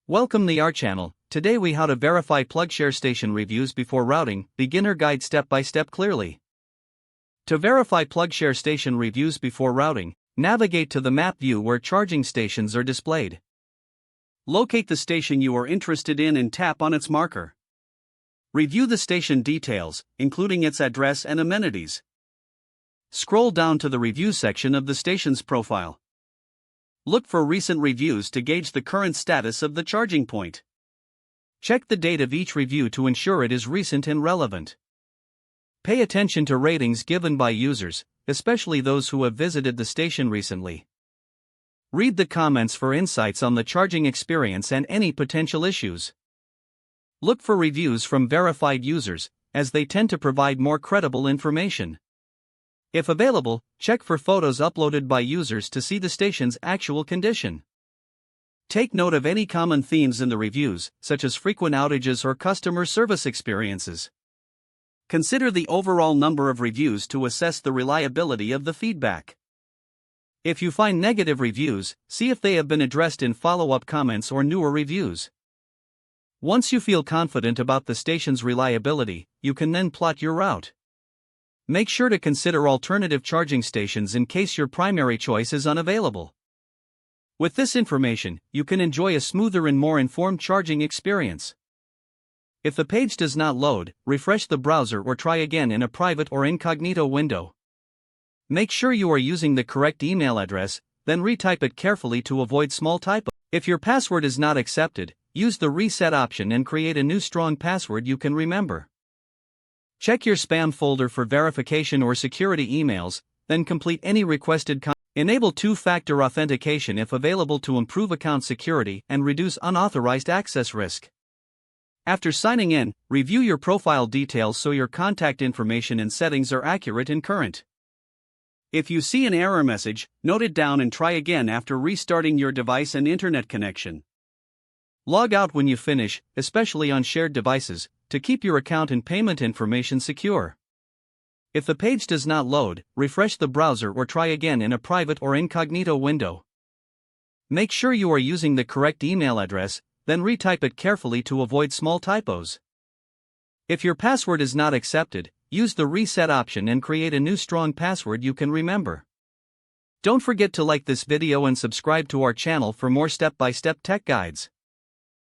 Welcome to our channel. Today we how to verify PlugShare station reviews before routing, beginner guide step by step clearly. To verify PlugShare station reviews before routing, navigate to the map view where charging stations are displayed. Locate the station you are interested in and tap on its marker. Review the station details, including its address and amenities. Scroll down to the review section of the station's profile. Look for recent reviews to gauge the current status of the charging point. Check the date of each review to ensure it is recent and relevant. Pay attention to ratings given by users, especially those who have visited the station recently. Read the comments for insights on the charging experience and any potential issues. Look for reviews from verified users, as they tend to provide more credible information. If available, check for photos uploaded by users to see the station's actual condition. Take note of any common themes in the reviews, such as frequent outages or customer service experiences. Consider the overall number of reviews to assess the reliability of the feedback. If you find negative reviews, see if they have been addressed in follow-up comments or newer reviews. Once you feel confident about the station's reliability, you can then plot your route. Make sure to consider alternative charging stations in case your primary choice is unavailable. With this information, you can enjoy a smoother and more informed charging experience. If the page does not load, refresh the browser or try again in a private or incognito window. Make sure you are using the correct email address, then retype it carefully to avoid small typos. If your password is not accepted, use the reset option and create a new strong password you can remember. Check your spam folder for verification or security emails, then complete any requested content. Enable two-factor authentication if available to improve account security and reduce unauthorized access risk. After signing in, review your profile details so your contact information and settings are accurate and current. If you see an error message, note it down and try again after restarting your device and internet connection. Log out when you finish, especially on shared devices, to keep your account and payment information secure. If the page does not load, refresh the browser or try again in a private or incognito window. Make sure you are using the correct email address, then retype it carefully to avoid small typos. If your password is not accepted, use the reset option and create a new strong password you can remember. Don't forget to like this video and subscribe to our channel for more step-by-step tech guides.